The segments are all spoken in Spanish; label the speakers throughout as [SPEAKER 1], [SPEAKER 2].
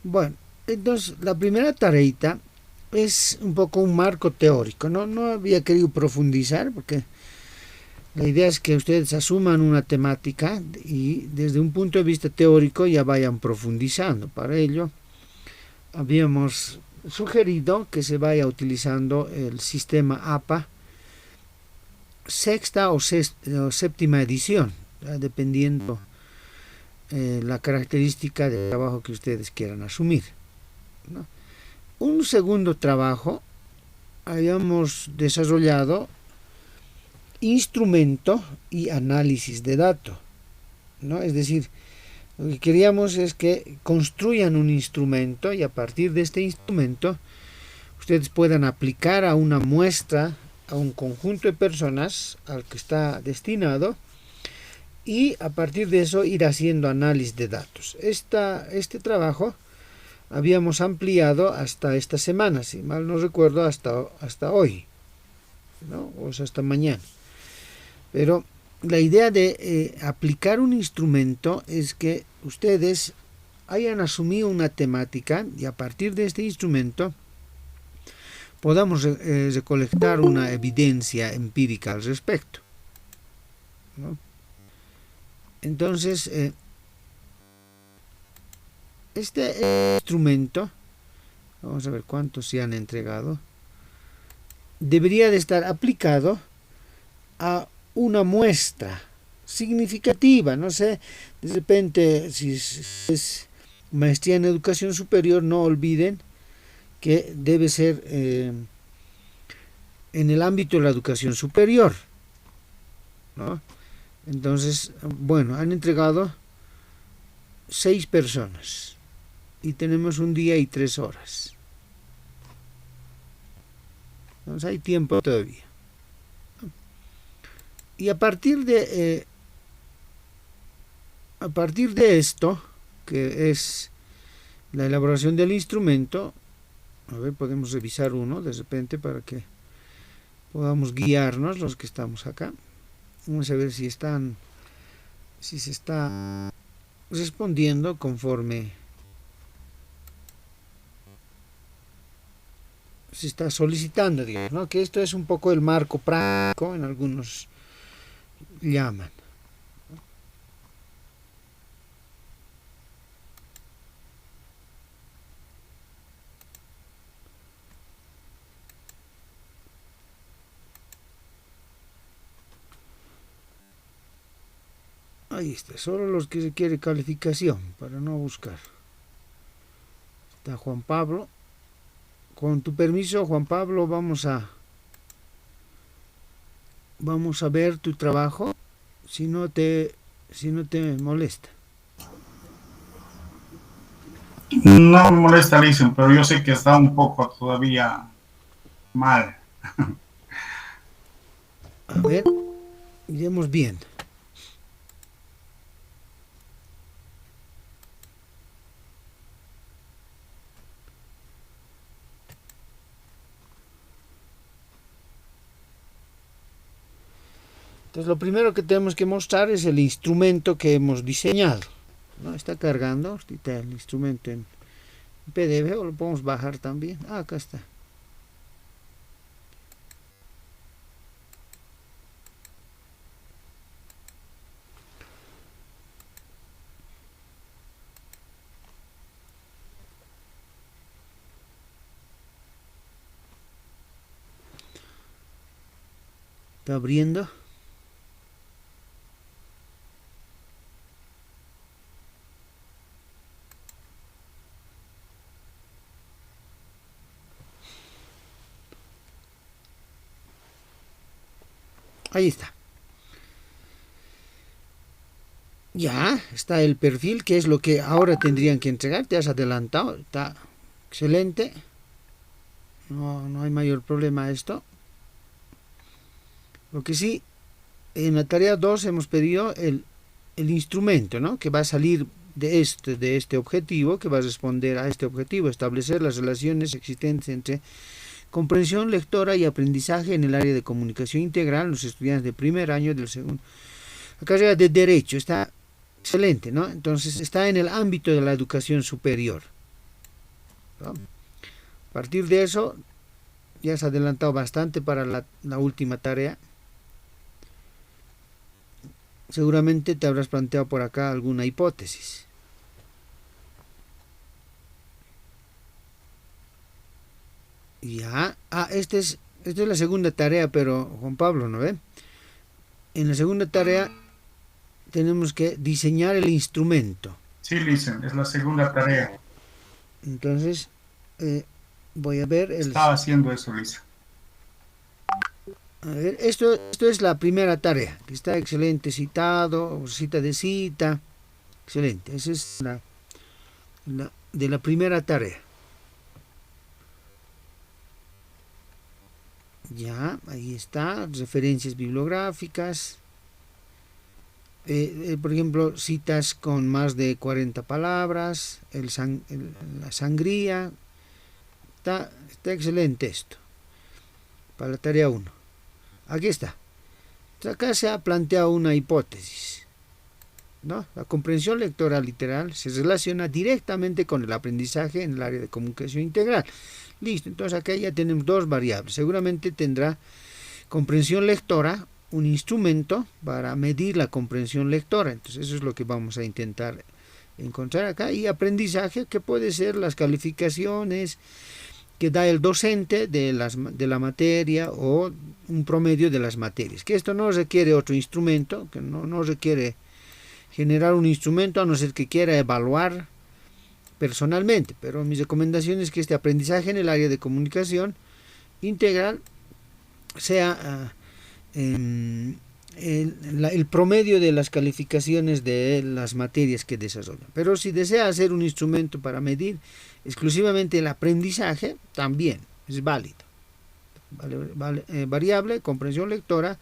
[SPEAKER 1] Bueno, entonces la primera tareita es un poco un marco teórico. No había querido profundizar porque la idea es que ustedes asuman una temática y desde un punto de vista teórico ya vayan profundizando. Para ello habíamos sugerido que se vaya utilizando el sistema APA sexta o séptima edición, dependiendo la característica del trabajo que ustedes quieran asumir, ¿no? Un segundo trabajo habíamos desarrollado instrumento y análisis de datos, ¿no? Es decir, lo que queríamos es que construyan un instrumento y a partir de este instrumento ustedes puedan aplicar a una muestra, a un conjunto de personas al que está destinado y a partir de eso ir haciendo análisis de datos. Este trabajo habíamos ampliado hasta esta semana, si mal no recuerdo, hasta hoy, ¿no? O sea, hasta mañana. Pero la idea de aplicar un instrumento es que ustedes hayan asumido una temática y a partir de este instrumento podamos recolectar una evidencia empírica al respecto, ¿no? Entonces, este instrumento, vamos a ver cuántos se han entregado, debería de estar aplicado a una muestra significativa. No sé, de repente, si es maestría en educación superior, no olviden que debe ser en el ámbito de la educación superior, ¿no? Entonces, bueno, han entregado 6 personas y tenemos un día y 3 horas. Entonces hay tiempo todavía. Y a partir de esto, que es la elaboración del instrumento, a ver, podemos revisar uno de repente para que podamos guiarnos los que estamos acá. Vamos a ver si se está respondiendo conforme se está solicitando, digamos, ¿no? Que esto es un poco el marco práctico, en algunos llaman. Ahí está, solo los que se quiere calificación, para no buscar. Está Juan Pablo. Con tu permiso, Juan Pablo, vamos a ver tu trabajo, si no te molesta.
[SPEAKER 2] No me molesta, Alison, pero yo sé que está un poco todavía mal.
[SPEAKER 1] A ver, iremos viendo. Entonces, lo primero que tenemos que mostrar es el instrumento que hemos diseñado, ¿no? Está cargando, está el instrumento en PDF, o lo podemos bajar también. Ah, acá está. Está abriendo. Ahí está. Ya está el perfil, que es lo que ahora tendrían que entregar. Te has adelantado, está excelente. No hay mayor problema a esto. Lo que sí, en la tarea 2 hemos pedido el instrumento, ¿no? Que va a salir de este objetivo, que va a responder a este objetivo, establecer las relaciones existentes entre comprensión lectora y aprendizaje en el área de comunicación integral, los estudiantes de primer año del segundo. La carrera de Derecho está excelente, ¿no? Entonces está en el ámbito de la educación superior. ¿no? A partir de eso, ya has adelantado bastante para la última tarea. Seguramente te habrás planteado por acá alguna hipótesis. Ya, esta es la segunda tarea, pero Juan Pablo, ¿no ve? En la segunda tarea tenemos que diseñar el instrumento.
[SPEAKER 2] Sí, Lisen, es la segunda tarea.
[SPEAKER 1] Entonces, voy a ver.
[SPEAKER 2] Estaba haciendo eso, Lisa.
[SPEAKER 1] A ver, esto es la primera tarea, que está excelente citado, cita de cita. Excelente, esa es de la primera tarea. Ya, ahí está, referencias bibliográficas. Por ejemplo, citas con más de 40 palabras, la sangría. Está excelente esto, para la tarea 1. Aquí está. Acá se ha planteado una hipótesis, ¿no? La comprensión lectora literal se relaciona directamente con el aprendizaje en el área de comunicación integral. Listo, entonces acá ya tenemos dos variables. Seguramente tendrá comprensión lectora, un instrumento para medir la comprensión lectora. Entonces eso es lo que vamos a intentar encontrar acá. Y aprendizaje, que puede ser las calificaciones que da el docente de la materia o un promedio de las materias. Que esto no requiere otro instrumento, que no requiere generar un instrumento, a no ser que quiera evaluar personalmente. Pero mi recomendación es que este aprendizaje en el área de comunicación integral sea el promedio de las calificaciones de las materias que desarrollan. Pero si desea hacer un instrumento para medir exclusivamente el aprendizaje, también es válido. Variable, comprensión lectora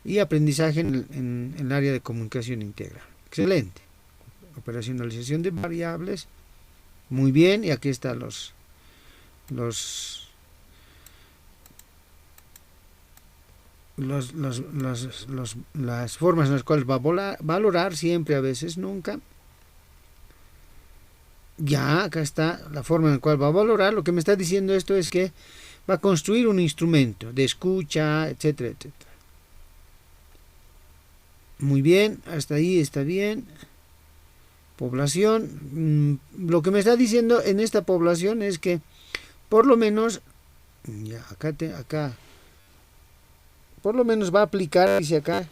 [SPEAKER 1] y aprendizaje en el área de comunicación integral. Excelente. Operacionalización de variables. Muy bien, y aquí están las formas en las cuales va a valorar, siempre, a veces, nunca. Ya, acá está la forma en la cual va a valorar. Lo que me está diciendo esto es que va a construir un instrumento de escucha, etcétera, etcétera. Muy bien, hasta ahí está bien. Población. Lo que me está diciendo en esta población es que por lo menos, ya, acá por lo menos va a aplicar, dice acá,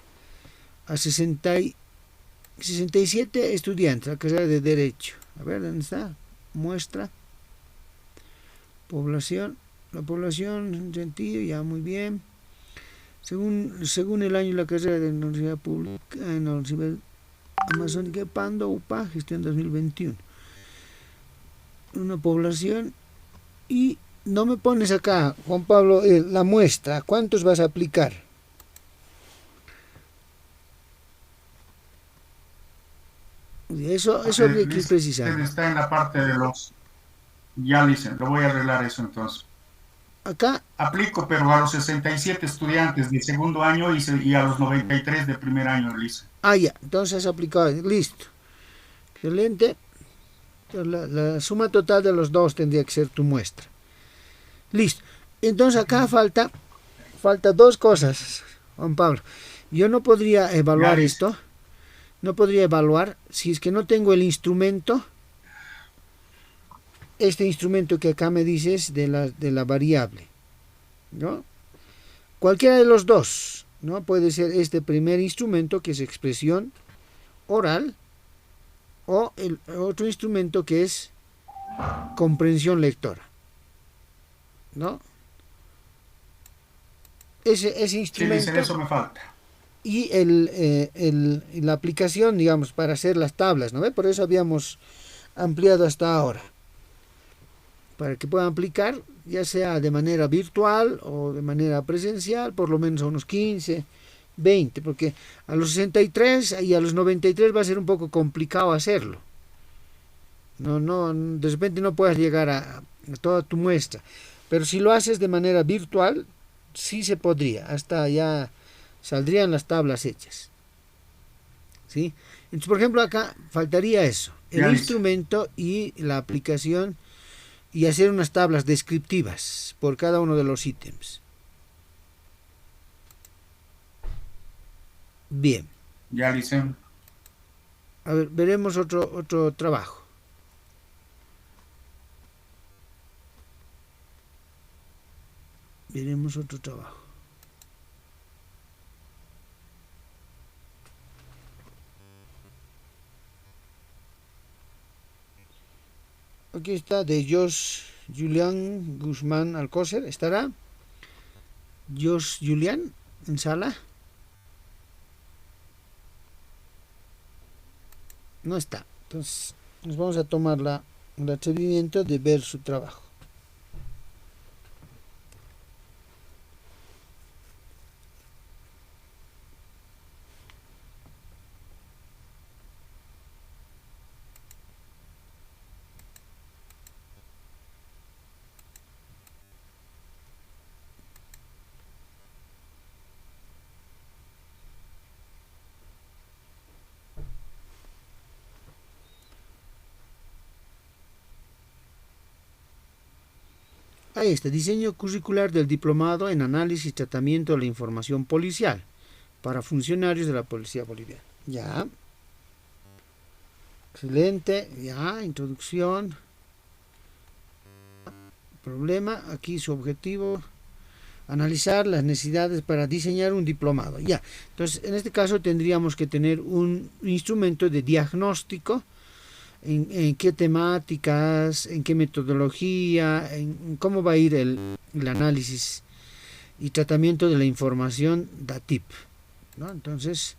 [SPEAKER 1] a 67 estudiantes, la carrera de Derecho. A ver, ¿dónde está? Muestra. Población. La población, en sentido, ya muy bien. Según el año, la carrera de la Universidad Pública, en la Universidad Amazónica de Pando, UPA, gestión 2021. Una población. Y no me pones acá, Juan Pablo, la muestra. ¿Cuántos vas a aplicar? Eso habría que precisar.
[SPEAKER 2] Está en la parte de los... Ya, dicen, lo voy a arreglar eso entonces.
[SPEAKER 1] Acá
[SPEAKER 2] aplico, pero a los 67 estudiantes de segundo año y a los 93 de primer año, Lisa.
[SPEAKER 1] Ya, entonces has aplicado, listo. Excelente. Entonces, la suma total de los dos tendría que ser tu muestra. Listo. Entonces acá falta dos cosas, Juan Pablo. Yo no podría evaluar esto. No podría evaluar si es que no tengo el instrumento. Este instrumento que acá me dices de la variable, ¿no? Cualquiera de los dos, ¿no? Puede ser este primer instrumento, que es expresión oral, o el otro instrumento, que es comprensión lectora, ¿no? Ese instrumento.
[SPEAKER 2] Sí, dicen, eso me falta.
[SPEAKER 1] Y la aplicación, digamos, para hacer las tablas, ¿no? Por eso habíamos ampliado hasta ahora, para que puedan aplicar, ya sea de manera virtual o de manera presencial, por lo menos a unos 15, 20, porque a los 63 y a los 93 va a ser un poco complicado hacerlo. No, de repente no puedas llegar a toda tu muestra, pero si lo haces de manera virtual, sí se podría, hasta ya saldrían las tablas hechas, ¿sí? Entonces, por ejemplo, acá faltaría eso, el instrumento y la aplicación y hacer unas tablas descriptivas por cada uno de los ítems. Bien.
[SPEAKER 2] Ya, Liceo.
[SPEAKER 1] A ver, veremos otro trabajo. Veremos otro trabajo. Aquí está, de Josh Julián Guzmán Alcócer. ¿Estará Josh Julián en sala? No está. Entonces nos vamos a tomar el atrevimiento de ver su trabajo. Ahí está, diseño curricular del diplomado en análisis y tratamiento de la información policial para funcionarios de la Policía Boliviana. Ya. Excelente. Ya, introducción. Problema, aquí su objetivo, analizar las necesidades para diseñar un diplomado. Ya. Entonces, en este caso tendríamos que tener un instrumento de diagnóstico. En qué temáticas, en qué metodología, en cómo va a ir el análisis y tratamiento de la información DATIP, ¿no? Entonces,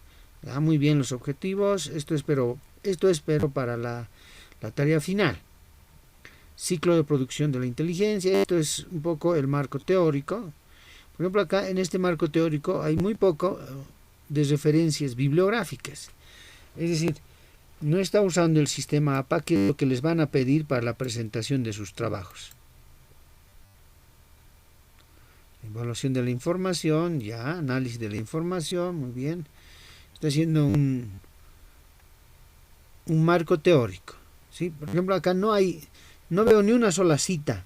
[SPEAKER 1] muy bien los objetivos. Esto espero para la tarea final. Ciclo de producción de la inteligencia. Esto es un poco el marco teórico. Por ejemplo, acá en este marco teórico hay muy poco de referencias bibliográficas. Es decir, no está usando el sistema APA, que es lo que les van a pedir para la presentación de sus trabajos. Evaluación de la información, ya, análisis de la información, muy bien. Está haciendo un marco teórico, ¿sí? Por ejemplo, acá no veo ni una sola cita,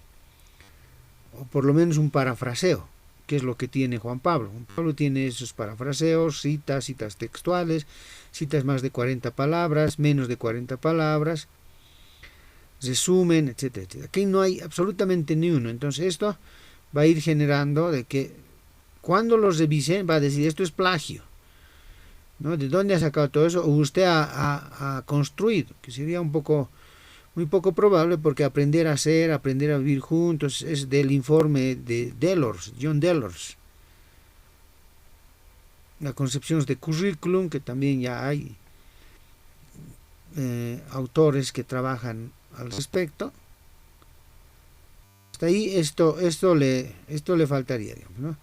[SPEAKER 1] o por lo menos un parafraseo, que es lo que tiene Juan Pablo. Juan Pablo tiene esos parafraseos, citas textuales, citas más de 40 palabras, menos de 40 palabras, resumen, etcétera, etcétera. Aquí no hay absolutamente ni uno. Entonces esto va a ir generando de que cuando los revisen va a decir esto es plagio, ¿no? ¿De dónde ha sacado todo eso? O usted ha construido, que sería muy poco probable, porque aprender a vivir juntos es del informe de John Delors. La concepción de currículum, que también ya hay autores que trabajan al respecto. Hasta ahí esto le faltaría, digamos, ¿no?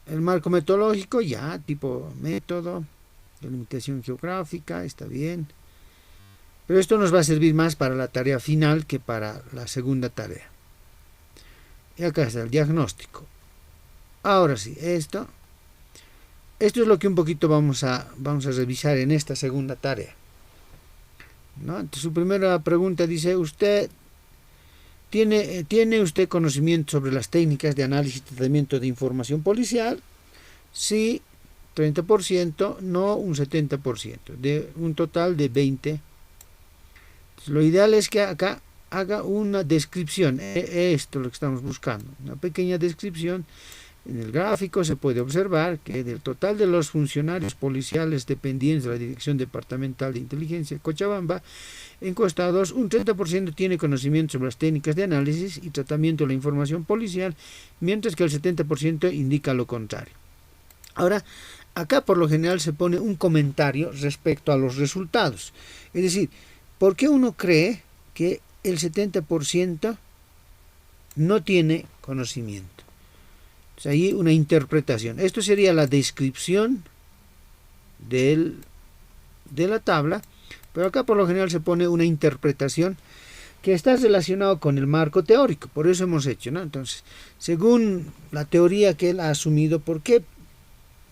[SPEAKER 1] El marco metodológico, ya, tipo método, delimitación geográfica, está bien. Pero esto nos va a servir más para la tarea final que para la segunda tarea. Y acá está el diagnóstico. Ahora sí, esto es lo que un poquito vamos a revisar en esta segunda tarea, ¿no? Entonces, su primera pregunta dice: ¿usted tiene usted conocimiento sobre las técnicas de análisis y tratamiento de información policial? Sí, 30%, no un 70%, de un total de 20. Entonces, lo ideal es que acá haga una descripción. Esto es lo que estamos buscando, una pequeña descripción. En el gráfico se puede observar que del total de los funcionarios policiales dependientes de la Dirección Departamental de Inteligencia de Cochabamba, encuestados, un 30% tiene conocimiento sobre las técnicas de análisis y tratamiento de la información policial, mientras que el 70% indica lo contrario. Ahora, acá por lo general se pone un comentario respecto a los resultados. Es decir, ¿por qué uno cree que el 70% no tiene conocimiento? Ahí una interpretación. Esto sería la descripción de la tabla, pero acá por lo general se pone una interpretación que está relacionado con el marco teórico. Por eso hemos hecho, ¿no? Entonces, según la teoría que él ha asumido, ¿por qué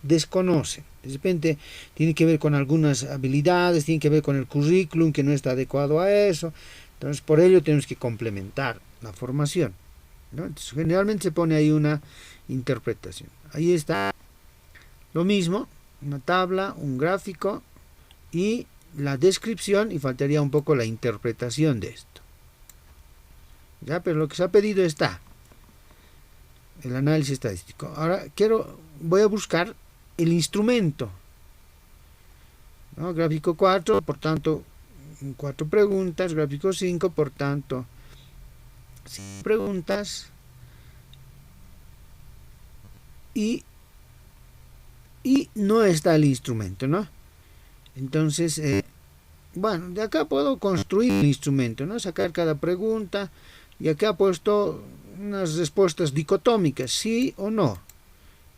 [SPEAKER 1] desconoce? De repente tiene que ver con algunas habilidades, tiene que ver con el currículum que no está adecuado a eso, Entonces, por ello tenemos que complementar la formación, ¿no? Entonces, generalmente se pone ahí una interpretación. Ahí está lo mismo, una tabla, un gráfico y la descripción, y faltaría un poco la interpretación de esto. Ya, pero lo que se ha pedido está, el análisis estadístico. Ahora voy a buscar el instrumento, ¿no? Gráfico 4, por tanto, 4 preguntas. Gráfico 5, por tanto, 5 preguntas. Y no está el instrumento, ¿no? Entonces, bueno, de acá puedo construir el instrumento, ¿no? Sacar cada pregunta, y acá he puesto unas respuestas dicotómicas, sí o no.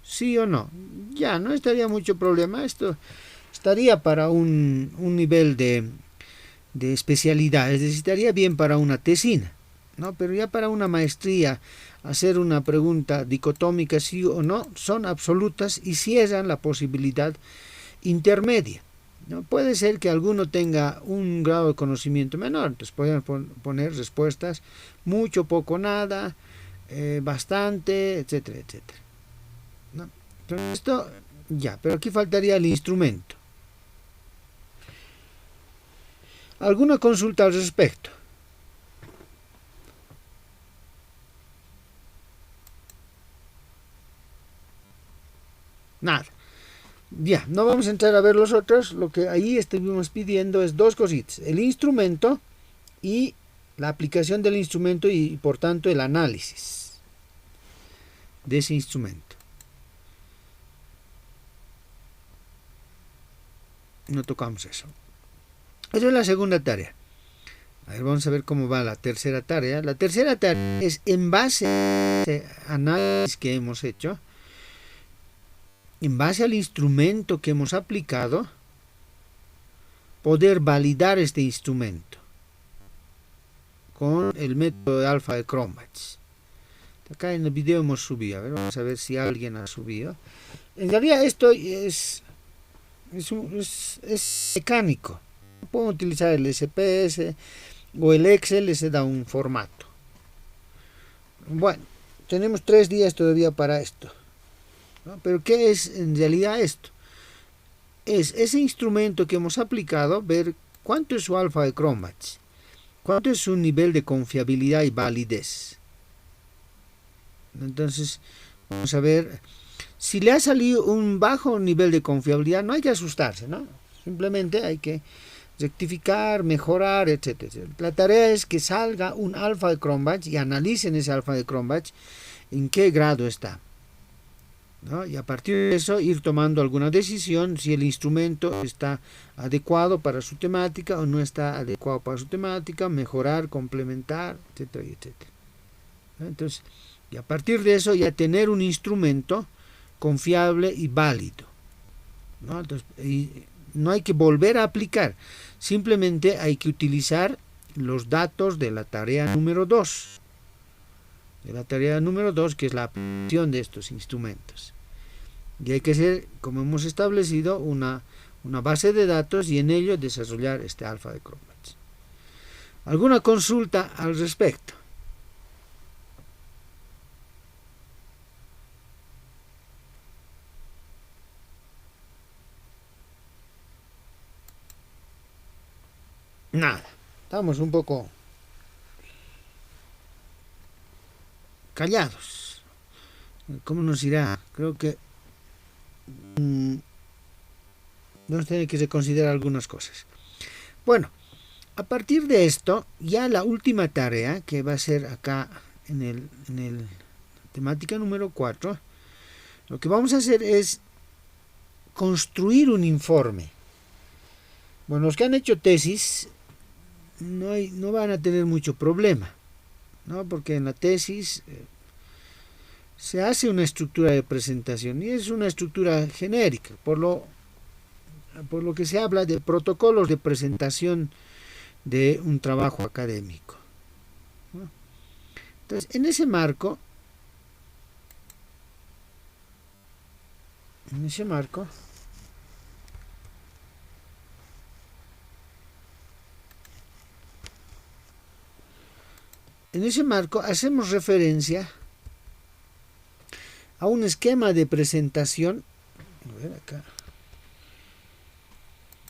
[SPEAKER 1] Sí o no. Ya, no estaría mucho problema. Esto estaría para un nivel de especialidad, es decir, estaría bien para una tesina, ¿no? Pero ya para una maestría, hacer una pregunta dicotómica sí o no son absolutas y cierran la posibilidad intermedia, ¿no? Puede ser que alguno tenga un grado de conocimiento menor, entonces pueden poner respuestas mucho, poco, nada, bastante, etcétera, etcétera, ¿no? Entonces esto ya, pero aquí faltaría el instrumento. ¿Alguna consulta al respecto? Nada. Ya, no vamos a entrar a ver los otros. Lo que ahí estuvimos pidiendo es dos cositas: el instrumento y la aplicación del instrumento, y por tanto el análisis de ese instrumento. No tocamos eso. Esa es la segunda tarea. A ver, vamos a ver cómo va la tercera tarea. La tercera tarea es, en base a ese análisis que hemos hecho, en base al instrumento que hemos aplicado, poder validar este instrumento con el método de alfa de Cronbach. Acá en el video hemos subido, a ver, vamos a ver si alguien ha subido. En realidad esto es mecánico. Puedo utilizar el SPS o el Excel, ese da un formato. Bueno, tenemos 3 días todavía para esto, ¿no? Pero ¿qué es en realidad esto? Es ese instrumento que hemos aplicado, ver cuánto es su alfa de Cronbach, cuánto es su nivel de confiabilidad y validez. Entonces, vamos a ver, si le ha salido un bajo nivel de confiabilidad, no hay que asustarse, ¿no? Simplemente hay que rectificar, mejorar, etcétera. La tarea es que salga un alfa de Cronbach y analicen ese alfa de Cronbach en qué grado está, ¿no? Y a partir de eso ir tomando alguna decisión si el instrumento está adecuado para su temática o no está adecuado para su temática, mejorar, complementar, etcétera, etcétera, ¿no? Entonces, y a partir de eso ya tener un instrumento confiable y válido, ¿no? Entonces, no hay que volver a aplicar, simplemente hay que utilizar los datos de la tarea número 2. De la tarea número 2, que es la aplicación de estos instrumentos. Y hay que hacer, como hemos establecido, una base de datos y en ello desarrollar este alfa de Cronbach. ¿Alguna consulta al respecto? Nada, estamos un poco callados. ¿Cómo nos irá? Creo que vamos a tener que reconsiderar algunas cosas. Bueno, a partir de esto, ya la última tarea, que va a ser acá en el temática número 4, lo que vamos a hacer es construir un informe. Bueno, los que han hecho tesis no van a tener mucho problema, ¿no? Porque en la tesis se hace una estructura de presentación y es una estructura genérica, por lo que se habla de protocolos de presentación de un trabajo académico, ¿no? Entonces, en ese marco, En ese marco hacemos referencia a un esquema de presentación. A ver acá.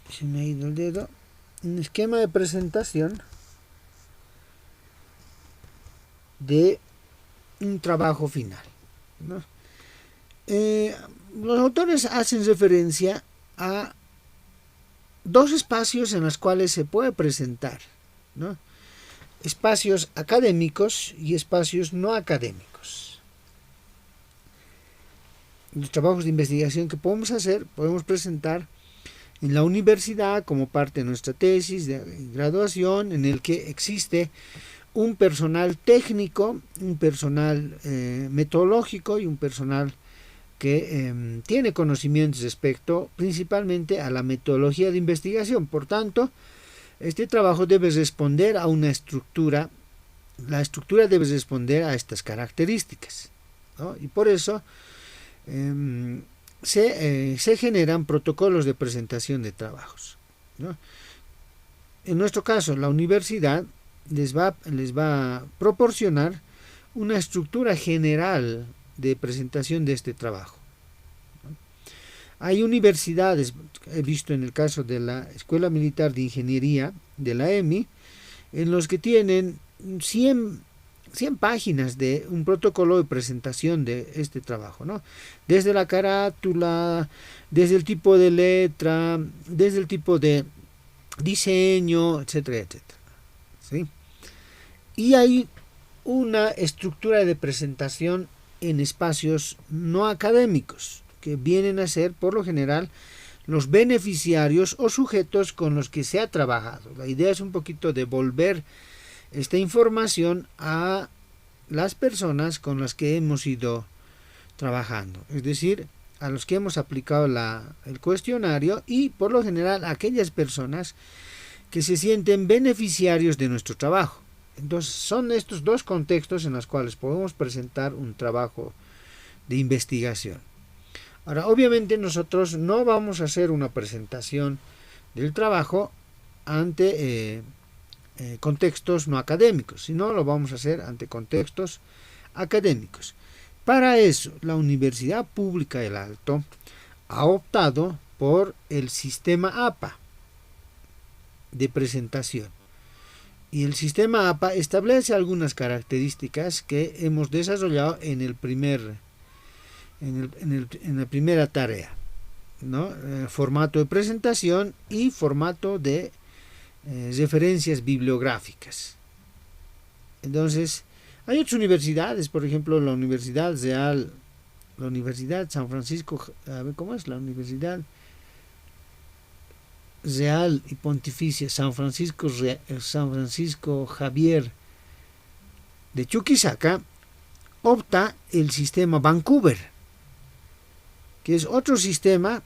[SPEAKER 1] Se me ha ido el dedo. Un esquema de presentación de un trabajo final, ¿no? Los autores hacen referencia a dos espacios en los cuales se puede presentar, ¿no? Espacios académicos y espacios no académicos. Los trabajos de investigación que podemos hacer, podemos presentar en la universidad como parte de nuestra tesis de graduación, en el que existe un personal técnico, un personal metodológico y un personal que tiene conocimientos respecto principalmente a la metodología de investigación. Por tanto, este trabajo debe responder a una estructura, la estructura debe responder a estas características, ¿no? Y por eso se generan protocolos de presentación de trabajos, ¿no? En nuestro caso, la universidad les va a proporcionar una estructura general de presentación de este trabajo. Hay universidades, he visto en el caso de la Escuela Militar de Ingeniería de la EMI, en los que tienen 100 páginas de un protocolo de presentación de este trabajo, ¿no? Desde la carátula, desde el tipo de letra, desde el tipo de diseño, etcétera, etcétera, ¿sí? Y hay una estructura de presentación en espacios no académicos, que vienen a ser, por lo general, los beneficiarios o sujetos con los que se ha trabajado. La idea es un poquito devolver esta información a las personas con las que hemos ido trabajando, es decir, a los que hemos aplicado el cuestionario y, por lo general, a aquellas personas que se sienten beneficiarios de nuestro trabajo. Entonces, son estos dos contextos en los cuales podemos presentar un trabajo de investigación. Ahora, obviamente nosotros no vamos a hacer una presentación del trabajo ante contextos no académicos, sino lo vamos a hacer ante contextos académicos. Para eso, la Universidad Pública del Alto ha optado por el sistema APA de presentación. Y el sistema APA establece algunas características que hemos desarrollado en la primera tarea, ¿no? Formato de presentación y formato de referencias bibliográficas. Entonces, hay otras universidades, por ejemplo, la Universidad Real, la Universidad San Francisco, a ver cómo es, la Universidad Real y Pontificia San Francisco Javier de Chuquisaca opta el sistema Vancouver, que es otro sistema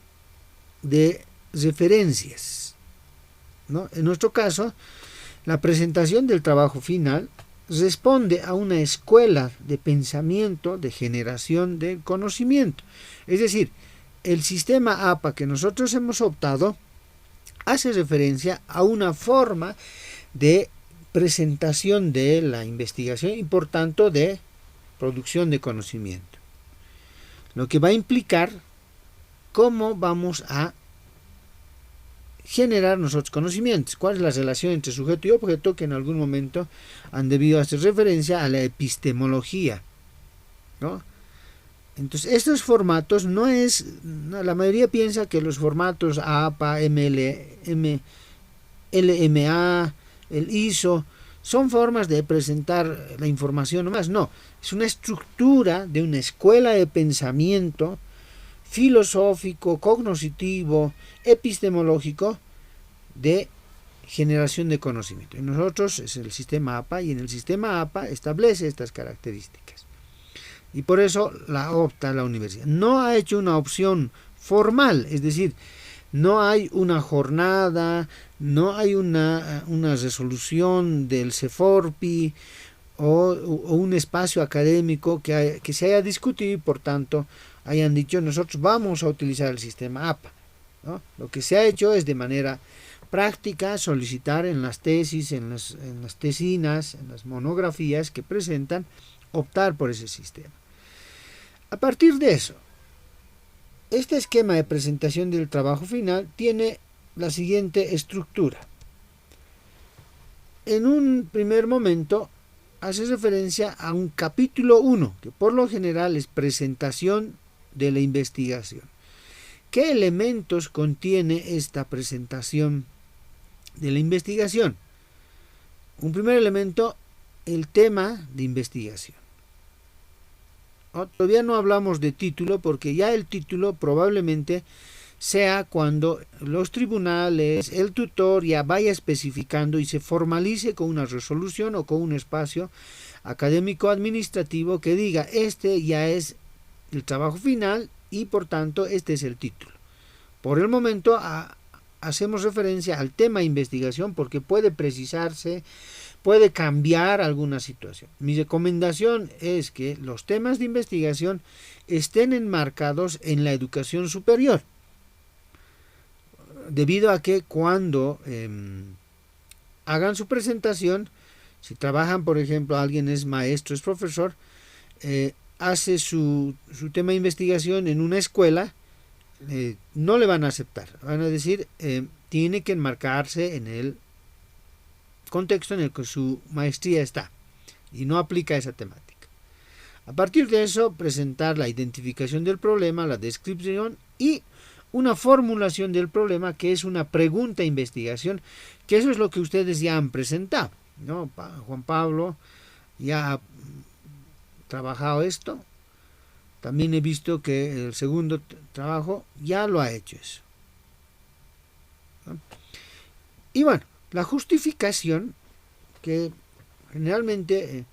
[SPEAKER 1] de referencias, ¿no? En nuestro caso, la presentación del trabajo final responde a una escuela de pensamiento de generación de conocimiento. Es decir, el sistema APA que nosotros hemos optado hace referencia a una forma de presentación de la investigación y por tanto de producción de conocimiento, lo que va a implicar cómo vamos a generar nosotros conocimientos, cuál es la relación entre sujeto y objeto, que en algún momento han debido hacer referencia a la epistemología, ¿no? Entonces, estos formatos la mayoría piensa que los formatos APA, LMA, el ISO, son formas de presentar la información nomás. No, es una estructura de una escuela de pensamiento filosófico, cognoscitivo, epistemológico de generación de conocimiento. Y nosotros es el sistema APA, y en el sistema APA establece estas características. Y por eso la opta la universidad. No ha hecho una opción formal, es decir, no hay una jornada, no hay una resolución del CEFORPI o un espacio académico que se haya discutido y por tanto hayan dicho nosotros vamos a utilizar el sistema APA, ¿no? Lo que se ha hecho es de manera práctica, solicitar en las tesis, en las tesinas, en las monografías que presentan, optar por ese sistema. A partir de eso, este esquema de presentación del trabajo final tiene la siguiente estructura. En un primer momento hace referencia a un capítulo 1, que por lo general es presentación de la investigación. ¿Qué elementos contiene esta presentación de la investigación? Un primer elemento, el tema de investigación. Todavía no hablamos de título, porque ya el título probablemente sea cuando los tribunales, el tutor ya vaya especificando y se formalice con una resolución o con un espacio académico administrativo que diga este ya es el trabajo final y por tanto este es el título. Por el momento hacemos referencia al tema de investigación porque puede precisarse, puede cambiar alguna situación. Mi recomendación es que los temas de investigación estén enmarcados en la educación superior, debido a que cuando hagan su presentación, si trabajan, por ejemplo, alguien es maestro, es profesor, hace su tema de investigación en una escuela, no le van a aceptar, van a decir, tiene que enmarcarse en el contexto en el que su maestría está y no aplica esa temática. A partir de eso, presentar la identificación del problema, la descripción y una formulación del problema, que es una pregunta de investigación, que eso es lo que ustedes ya han presentado, ¿no? Juan Pablo ya ha trabajado esto. También he visto que el segundo trabajo ya lo ha hecho eso, ¿no? Y bueno, la justificación, que generalmente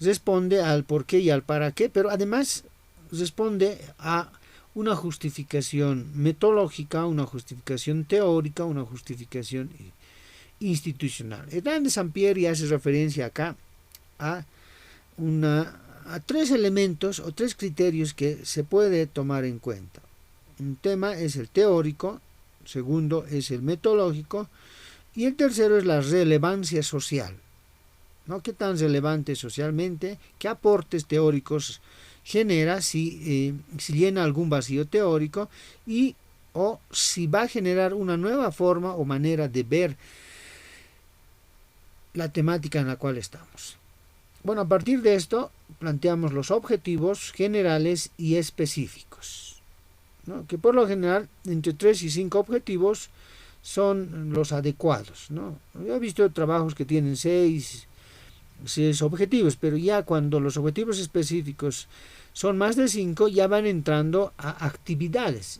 [SPEAKER 1] responde al por qué y al para qué, pero además responde a una justificación metodológica, una justificación teórica, una justificación institucional. Hernán de Sampieri hace referencia acá a tres elementos o tres criterios que se puede tomar en cuenta. Un tema es el teórico, segundo es el metodológico y el tercero es la relevancia social, ¿no? ¿Qué tan relevante socialmente? ¿Qué aportes teóricos genera? Si llena algún vacío teórico o si va a generar una nueva forma o manera de ver la temática en la cual estamos. Bueno, a partir de esto planteamos los objetivos generales y específicos, ¿no? Que por lo general entre 3 y 5 objetivos son los adecuados, ¿no? Yo he visto trabajos que tienen 6 objetivos, pero ya cuando los objetivos específicos son más de 5, ya van entrando a actividades.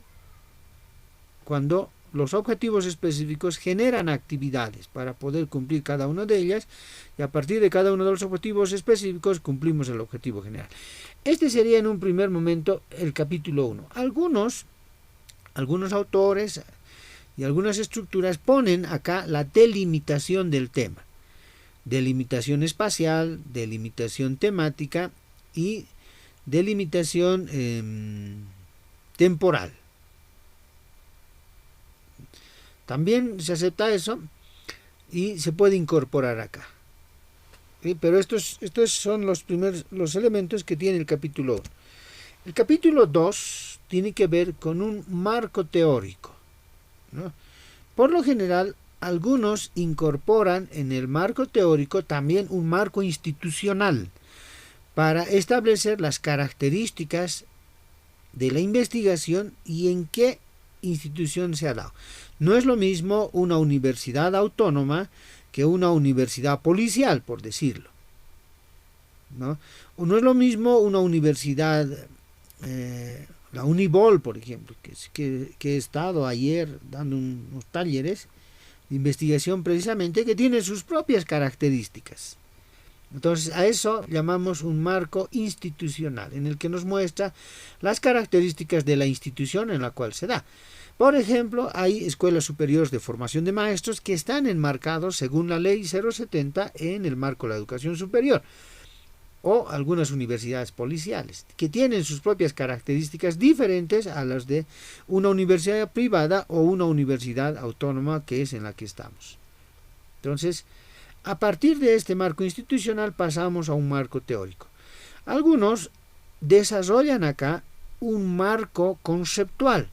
[SPEAKER 1] Cuando los objetivos específicos generan actividades para poder cumplir cada una de ellas, y a partir de cada uno de los objetivos específicos cumplimos el objetivo general. Este sería en un primer momento el capítulo 1. Algunos autores y algunas estructuras ponen acá la delimitación del tema. Delimitación espacial, delimitación temática y delimitación temporal. También se acepta eso y se puede incorporar acá. ¿Sí? Pero estos son los elementos que tiene el capítulo 1. El capítulo 2 tiene que ver con un marco teórico, ¿no? Por lo general, algunos incorporan en el marco teórico también un marco institucional para establecer las características de la investigación y en qué institución se ha dado. No es lo mismo una universidad autónoma que una universidad policial, por decirlo, ¿no? O no es lo mismo una universidad, la Unibol, por ejemplo, que he estado ayer dando unos talleres de investigación precisamente, que tiene sus propias características. Entonces a eso llamamos un marco institucional, en el que nos muestra las características de la institución en la cual se da. Por ejemplo, hay escuelas superiores de formación de maestros que están enmarcados, según la ley 070, en el marco de la educación superior. o algunas universidades policiales, que tienen sus propias características diferentes a las de una universidad privada o una universidad autónoma, que es en la que estamos. Entonces, a partir de este marco institucional pasamos a un marco teórico. Algunos desarrollan acá un marco conceptual.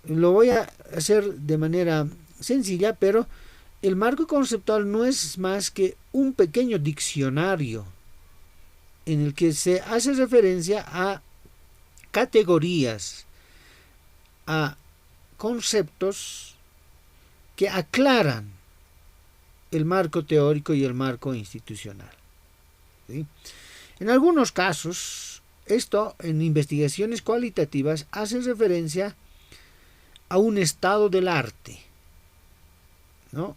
[SPEAKER 1] Lo voy a hacer de manera sencilla, pero el marco conceptual no es más que un pequeño diccionario en el que se hace referencia a categorías, a conceptos que aclaran el marco teórico y el marco institucional. ¿Sí? En algunos casos, esto en investigaciones cualitativas hace referencia a un estado del arte, ¿no?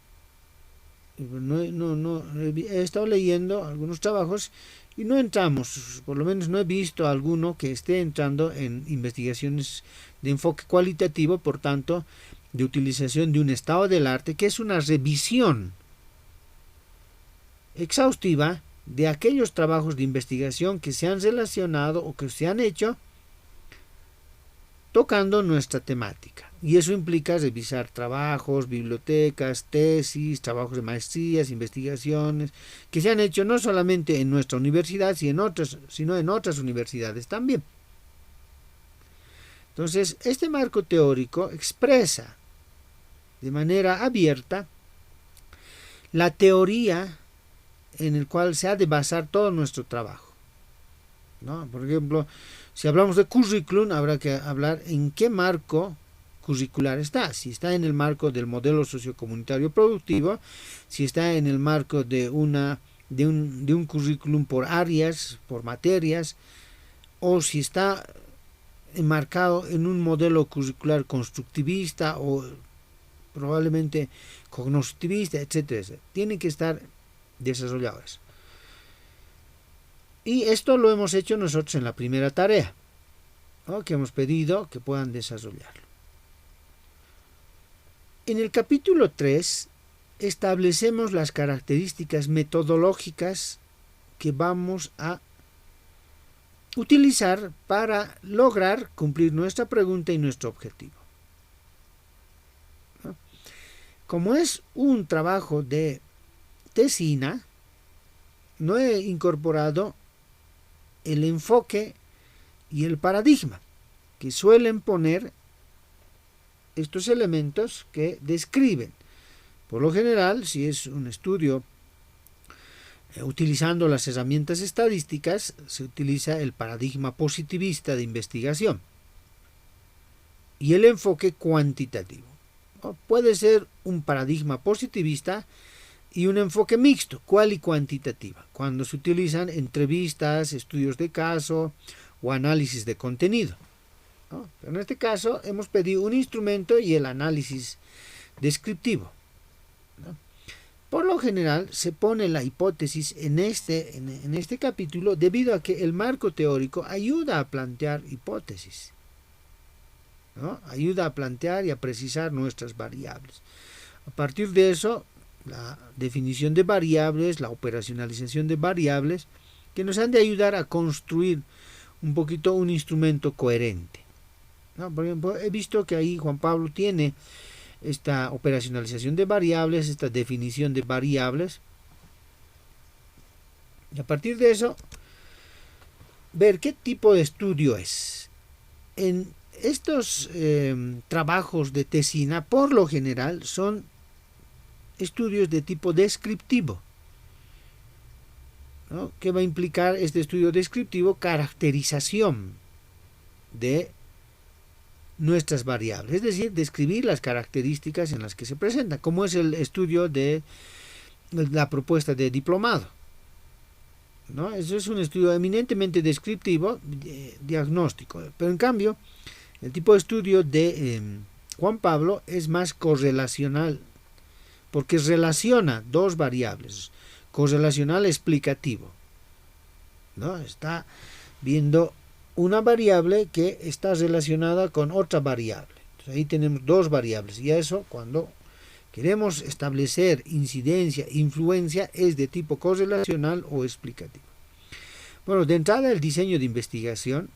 [SPEAKER 1] He estado leyendo algunos trabajos y no entramos, por lo menos no he visto alguno que esté entrando en investigaciones de enfoque cualitativo, por tanto, de utilización de un estado del arte, que es una revisión exhaustiva de aquellos trabajos de investigación que se han relacionado o que se han hecho tocando nuestra temática. Y eso implica revisar trabajos, bibliotecas, tesis, trabajos de maestrías, investigaciones, que se han hecho no solamente en nuestra universidad, sino en otras universidades también. Entonces, este marco teórico expresa de manera abierta la teoría en el cual se ha de basar todo nuestro trabajo, ¿no? Por ejemplo, si hablamos de currículum, habrá que hablar en qué marco curricular está. Si está en el marco del modelo sociocomunitario productivo, si está en el marco de un currículum por áreas, por materias, o si está enmarcado en un modelo curricular constructivista o probablemente cognitivista, etcétera. Tiene que estar desarrollados. Y esto lo hemos hecho nosotros en la primera tarea, ¿no? Que hemos pedido que puedan desarrollarlo. En el capítulo 3 establecemos las características metodológicas que vamos a utilizar para lograr cumplir nuestra pregunta y nuestro objetivo, ¿no? Como es un trabajo de tesina, no he incorporado el enfoque y el paradigma que suelen poner estos elementos que describen. Por lo general, si es un estudio utilizando las herramientas estadísticas, se utiliza el paradigma positivista de investigación y el enfoque cuantitativo. Puede ser un paradigma positivista y un enfoque mixto, cual y cuantitativa, cuando se utilizan entrevistas, estudios de caso o análisis de contenido, ¿no? Pero en este caso hemos pedido un instrumento y el análisis descriptivo, ¿no? Por lo general se pone la hipótesis en este capítulo debido a que el marco teórico ayuda a plantear hipótesis, ¿no? Ayuda a plantear y a precisar nuestras variables. A partir de eso, la definición de variables, la operacionalización de variables, que nos han de ayudar a construir un poquito un instrumento coherente, ¿no? Por ejemplo, he visto que ahí Juan Pablo tiene esta operacionalización de variables, esta definición de variables, y a partir de eso, ver qué tipo de estudio es. En estos trabajos de tesina, por lo general, son estudios de tipo descriptivo, ¿no? ¿Qué va a implicar este estudio descriptivo? Caracterización de nuestras variables, es decir, describir las características en las que se presentan, como es el estudio de la propuesta de diplomado, ¿no? Eso es un estudio eminentemente descriptivo, diagnóstico, pero en cambio el tipo de estudio de Juan Pablo es más correlacional, porque relaciona dos variables, correlacional explicativo, ¿no? Está viendo una variable que está relacionada con otra variable. Entonces, ahí tenemos dos variables, y eso, cuando queremos establecer incidencia, influencia, es de tipo correlacional o explicativo. Bueno, de entrada el diseño de investigación,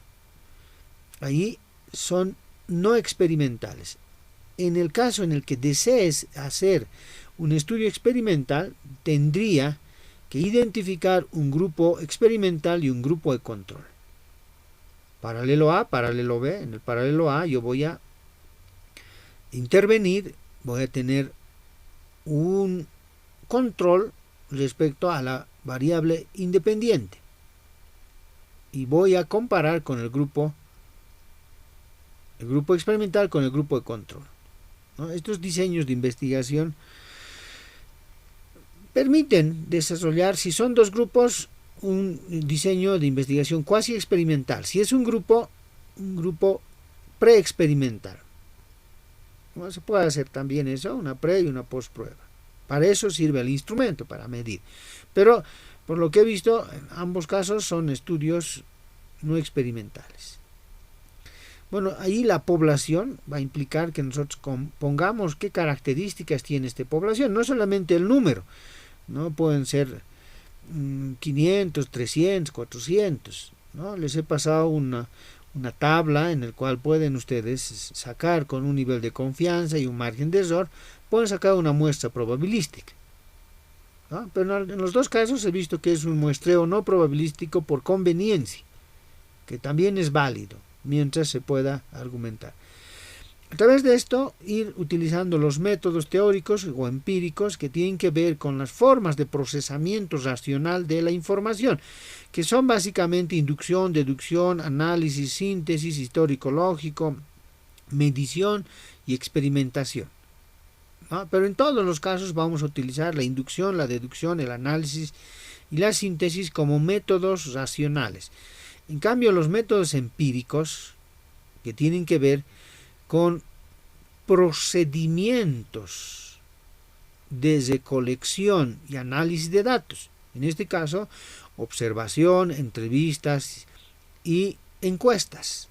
[SPEAKER 1] ahí son no experimentales. En el caso en el que desees hacer un estudio experimental, tendría que identificar un grupo experimental y un grupo de control. Paralelo A, paralelo B. En el paralelo A yo voy a intervenir, voy a tener un control respecto a la variable independiente y voy a comparar con el grupo experimental con el grupo de control, ¿no? Estos diseños de investigación permiten desarrollar, si son dos grupos, un diseño de investigación cuasi experimental. Si es un grupo preexperimental. ¿No? Se puede hacer también eso, una pre y una post prueba. Para eso sirve el instrumento, para medir. Pero, por lo que he visto, en ambos casos son estudios no experimentales. Bueno, ahí la población va a implicar que nosotros pongamos qué características tiene esta población, no solamente el número, no pueden ser 500, 300, 400, ¿no? Les he pasado una tabla en la cual pueden ustedes sacar con un nivel de confianza y un margen de error, pueden sacar una muestra probabilística, ¿no? Pero en los dos casos he visto que es un muestreo no probabilístico por conveniencia, que también es válido mientras se pueda argumentar. A través de esto, ir utilizando los métodos teóricos o empíricos que tienen que ver con las formas de procesamiento racional de la información, que son básicamente inducción, deducción, análisis, síntesis, histórico-lógico, medición y experimentación, ¿no? Pero en todos los casos vamos a utilizar la inducción, la deducción, el análisis y la síntesis como métodos racionales. En cambio, los métodos empíricos, que tienen que ver con procedimientos de recolección y análisis de datos, en este caso, observación, entrevistas y encuestas,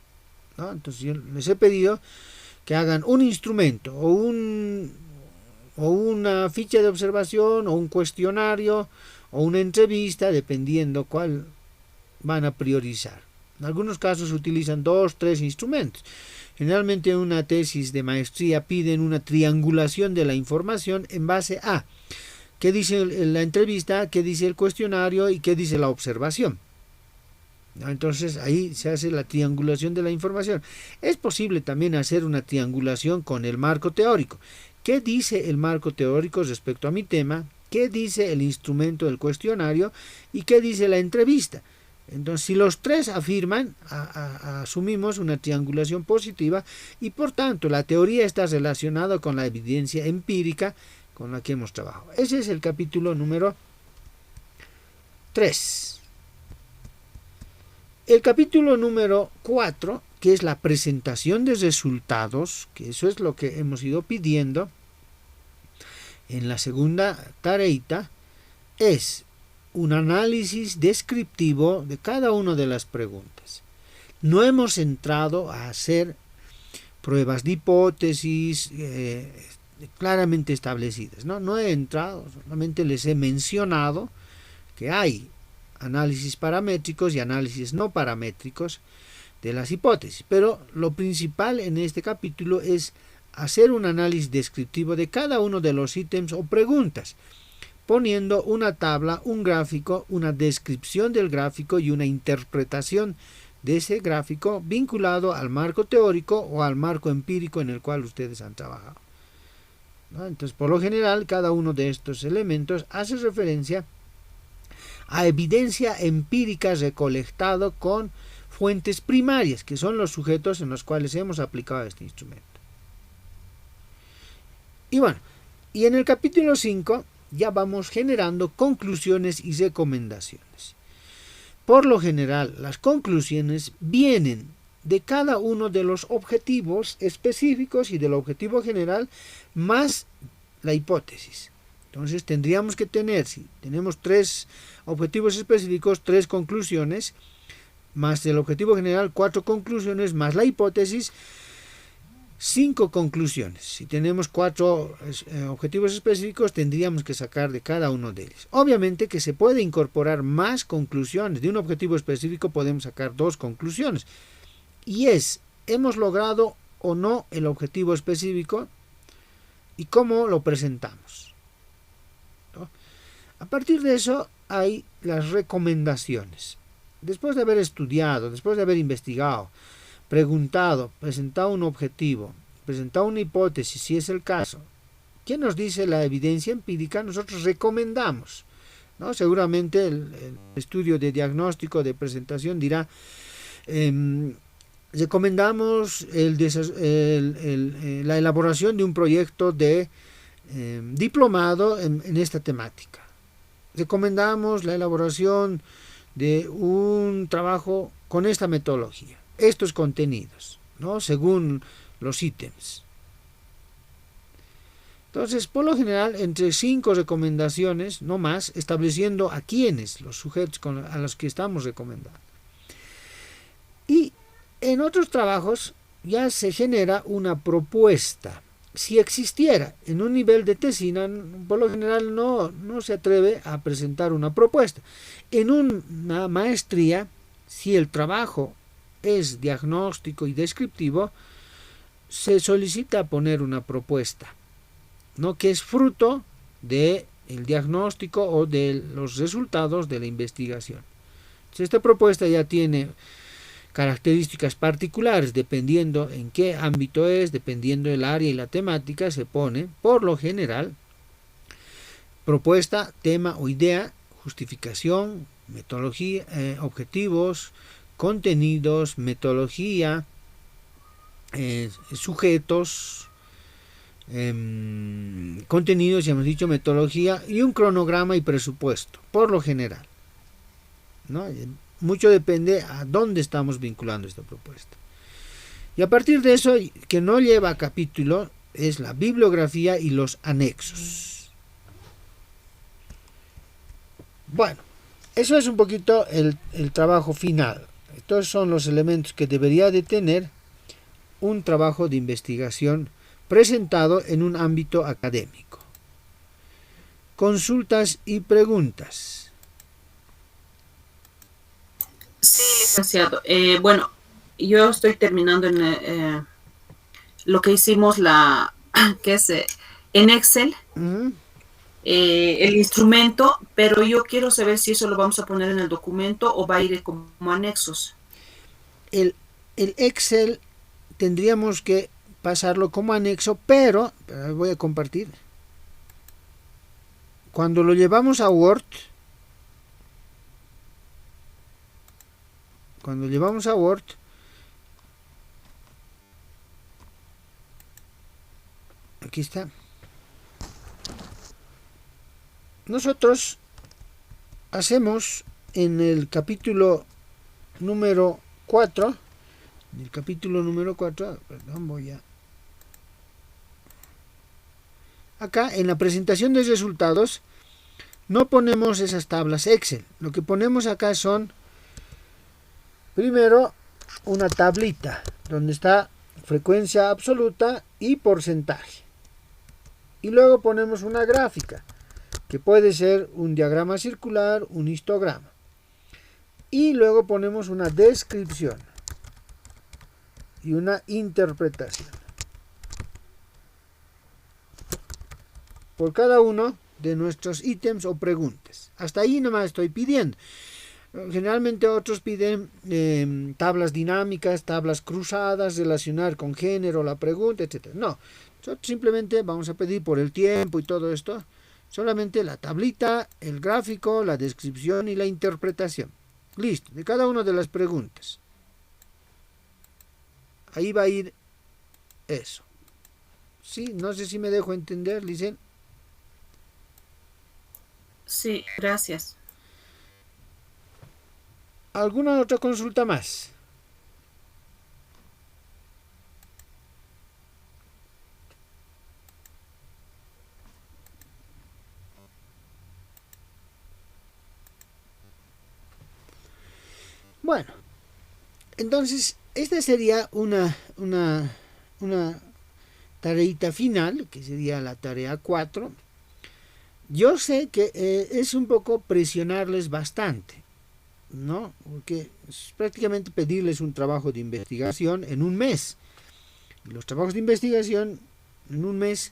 [SPEAKER 1] ¿no? Entonces yo les he pedido que hagan un instrumento o una ficha de observación o un cuestionario o una entrevista, dependiendo cuál van a priorizar. En algunos casos utilizan 2, 3 instrumentos. Generalmente en una tesis de maestría piden una triangulación de la información en base a qué dice la entrevista, qué dice el cuestionario y qué dice la observación. Entonces ahí se hace la triangulación de la información. Es posible también hacer una triangulación con el marco teórico. ¿Qué dice el marco teórico respecto a mi tema? ¿Qué dice el instrumento del cuestionario? ¿Y qué dice la entrevista? Entonces, si los tres afirman, asumimos una triangulación positiva y por tanto la teoría está relacionada con la evidencia empírica con la que hemos trabajado. Ese es el capítulo número 3. El capítulo número 4, que es la presentación de resultados, que eso es lo que hemos ido pidiendo en la segunda tareita, es un análisis descriptivo de cada una de las preguntas. No hemos entrado a hacer pruebas de hipótesis claramente establecidas, no he entrado, solamente les he mencionado que hay análisis paramétricos y análisis no paramétricos de las hipótesis, pero lo principal en este capítulo es hacer un análisis descriptivo de cada uno de los ítems o preguntas, poniendo una tabla, un gráfico, una descripción del gráfico y una interpretación de ese gráfico vinculado al marco teórico o al marco empírico en el cual ustedes han trabajado, ¿no? Entonces, por lo general, cada uno de estos elementos hace referencia a evidencia empírica recolectada con fuentes primarias, que son los sujetos en los cuales hemos aplicado este instrumento. Y bueno, y en el capítulo 5 ya vamos generando conclusiones y recomendaciones. Por lo general, las conclusiones vienen de cada uno de los objetivos específicos y del objetivo general más la hipótesis. Entonces tendríamos que tener, si tenemos 3 objetivos específicos, 3 conclusiones, más el objetivo general, 4 conclusiones, más la hipótesis, 5 conclusiones. Si tenemos 4 objetivos específicos, tendríamos que sacar de cada uno de ellos. Obviamente que se puede incorporar más conclusiones. De un objetivo específico podemos sacar 2 conclusiones. Y es, ¿hemos logrado o no el objetivo específico? ¿Y cómo lo presentamos? ¿No? A partir de eso hay las recomendaciones. Después de haber estudiado, después de haber investigado, preguntado, presentado un objetivo, presentado una hipótesis, si es el caso, ¿qué nos dice la evidencia empírica? Nosotros recomendamos, ¿no? Seguramente el estudio de diagnóstico, de presentación dirá, recomendamos la elaboración de un proyecto de diplomado en esta temática. Recomendamos la elaboración de un trabajo con esta metodología, estos contenidos, ¿no? Según los ítems. Entonces, por lo general, entre 5 recomendaciones, no más, estableciendo a quiénes, los sujetos a los que estamos recomendando. Y en otros trabajos ya se genera una propuesta. Si existiera en un nivel de tesina, por lo general no se atreve a presentar una propuesta. En una maestría, si el trabajo es diagnóstico y descriptivo, se solicita poner una propuesta, ¿no? Que es fruto del diagnóstico o de los resultados de la investigación. Entonces, esta propuesta ya tiene características particulares, dependiendo en qué ámbito es, dependiendo del área y la temática, se pone, por lo general, propuesta, tema o idea, justificación, metodología, objetivos, contenidos, metodología, sujetos, contenidos, ya hemos dicho, metodología y un cronograma y presupuesto, por lo general, ¿no? Mucho depende a dónde estamos vinculando esta propuesta. Y a partir de eso, que no lleva a capítulo, es la bibliografía y los anexos. Bueno, eso es un poquito el trabajo final. Estos son los elementos que debería de tener un trabajo de investigación presentado en un ámbito académico. Consultas y preguntas.
[SPEAKER 3] Sí, licenciado. Bueno, yo estoy terminando en lo que hicimos que es en Excel, el instrumento, pero yo quiero saber si eso lo vamos a poner en el documento o va a ir como anexos.
[SPEAKER 1] El Excel tendríamos que pasarlo como anexo, pero voy a compartir. Cuando lo llevamos a Word, aquí está. Nosotros hacemos en el capítulo número 4, acá en la presentación de resultados, no ponemos esas tablas Excel. Lo que ponemos acá son, primero, una tablita donde está frecuencia absoluta y porcentaje. Y luego ponemos una gráfica, que puede ser un diagrama circular, un histograma. Y luego ponemos una descripción y una interpretación por cada uno de nuestros ítems o preguntas. Hasta ahí nomás estoy pidiendo. Generalmente otros piden tablas dinámicas, tablas cruzadas, relacionar con género la pregunta, etc. No, nosotros simplemente vamos a pedir por el tiempo y todo esto, solamente la tablita, el gráfico, la descripción y la interpretación. Listo, de cada una de las preguntas. Ahí va a ir eso. Sí, no sé si me dejo entender, Licen.
[SPEAKER 3] Sí, gracias.
[SPEAKER 1] ¿Alguna otra consulta más? Bueno, entonces esta sería una tareita final, que sería la tarea 4. Yo sé que es un poco presionarles bastante, ¿no? Porque es prácticamente pedirles un trabajo de investigación en un mes. Y los trabajos de investigación en un mes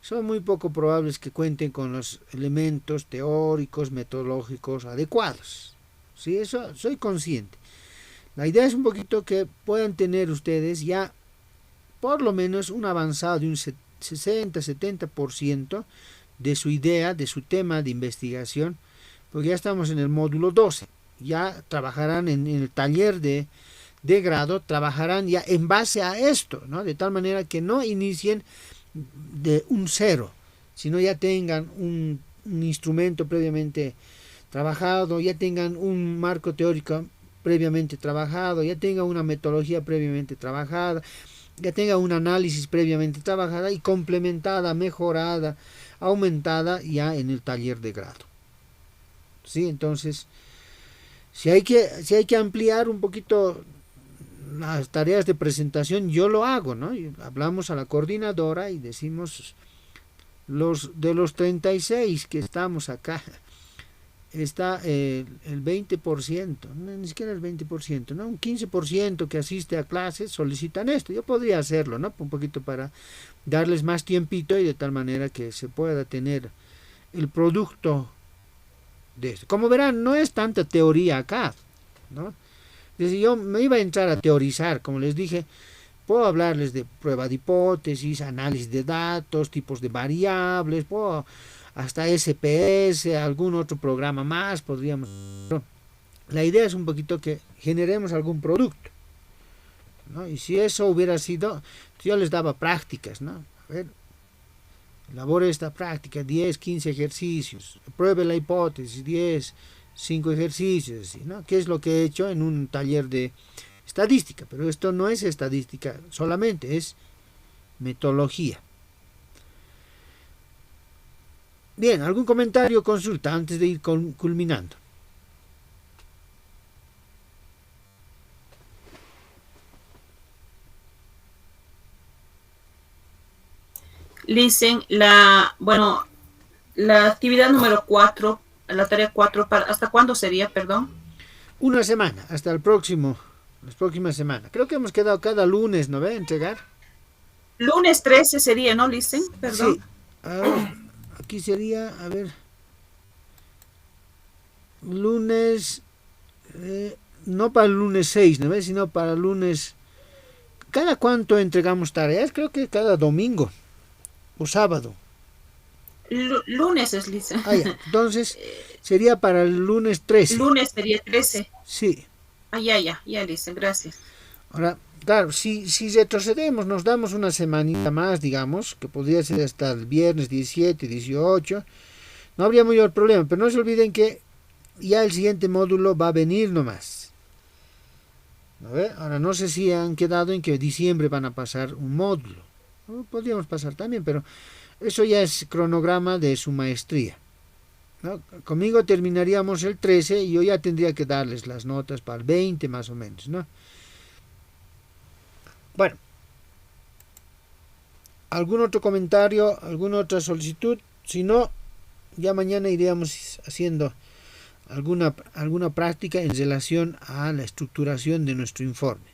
[SPEAKER 1] son muy poco probables que cuenten con los elementos teóricos, metodológicos adecuados. Sí, eso soy consciente. La idea es un poquito que puedan tener ustedes ya por lo menos un avanzado de un 60-70% de su idea, de su tema de investigación, porque ya estamos en el módulo 12. Ya trabajarán en el taller de grado, trabajarán ya en base a esto, ¿no? De tal manera que no inicien de un cero, sino ya tengan un instrumento previamente trabajado, ya tengan un marco teórico previamente trabajado, ya tengan una metodología previamente trabajada, ya tenga un análisis previamente trabajada y complementada, mejorada, aumentada ya en el taller de grado. ¿Sí? Entonces, si hay que ampliar un poquito las tareas de presentación, yo lo hago, ¿no? Hablamos a la coordinadora y decimos, de los 36 que estamos acá, está el 20%, no, ni siquiera el 20%, ¿no? Un 15% que asiste a clases solicitan esto. Yo podría hacerlo, ¿no? Un poquito para darles más tiempito y de tal manera que se pueda tener el producto de esto. Como verán, no es tanta teoría acá, ¿no? Desde yo me iba a entrar a teorizar, como les dije, puedo hablarles de prueba de hipótesis, análisis de datos, tipos de variables, puedo hasta SPS, algún otro programa más podríamos. La idea es un poquito que generemos algún producto, ¿no? Y si eso hubiera sido, yo les daba prácticas, ¿no? A ver, elabore esta práctica, 10, 15 ejercicios, pruebe la hipótesis, 10, 5 ejercicios, así, ¿no? Que es lo que he hecho en un taller de estadística, pero esto no es estadística solamente, es metodología. Bien, ¿algún comentario o consulta antes de ir culminando?
[SPEAKER 3] Listen, bueno, la actividad número 4, la tarea 4, ¿hasta cuándo sería, perdón?
[SPEAKER 1] Una semana, hasta las próximas semanas. Creo que hemos quedado cada lunes, ¿no ve? Entregar.
[SPEAKER 3] Lunes 13 sería, ¿no, Listen? Perdón.
[SPEAKER 1] Sí. A ver, aquí sería, a ver, lunes, no para el lunes 6, ¿no ves? Sino para el lunes. ¿Cada cuánto entregamos tareas? Creo que cada domingo o sábado.
[SPEAKER 3] Lunes es, Lisa.
[SPEAKER 1] Ah, ya. Entonces sería para el lunes 13.
[SPEAKER 3] Lunes sería 13.
[SPEAKER 1] Sí.
[SPEAKER 3] Ah, ya, Lisa, gracias.
[SPEAKER 1] Ahora, claro, si retrocedemos, nos damos una semanita más, digamos, que podría ser hasta el viernes 17, 18, no habría mayor problema, pero no se olviden que ya el siguiente módulo va a venir nomás. ¿No ve? Ahora, no sé si han quedado en que diciembre van a pasar un módulo. Podríamos pasar también, pero eso ya es cronograma de su maestría, ¿no? Conmigo terminaríamos el 13 y yo ya tendría que darles las notas para el 20 más o menos, ¿no? Bueno, ¿algún otro comentario, alguna otra solicitud? Si no, ya mañana iríamos haciendo alguna práctica en relación a la estructuración de nuestro informe.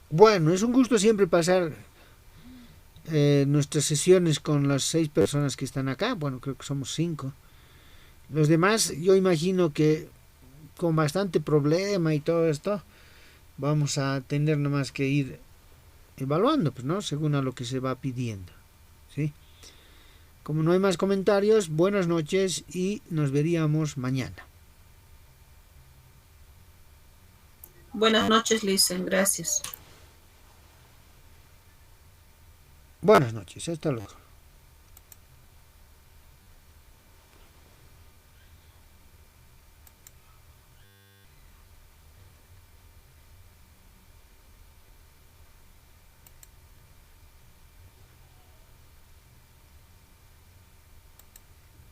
[SPEAKER 1] Bueno, es un gusto siempre pasar nuestras sesiones con las 6 personas que están acá. Bueno, creo que somos 5. Los demás, yo imagino que con bastante problema y todo esto, vamos a tener nomás que ir evaluando, pues, ¿no? Según a lo que se va pidiendo, ¿sí? Como no hay más comentarios, buenas noches y nos veríamos mañana.
[SPEAKER 3] Buenas noches, Lisa, gracias.
[SPEAKER 1] Buenas noches, hasta luego.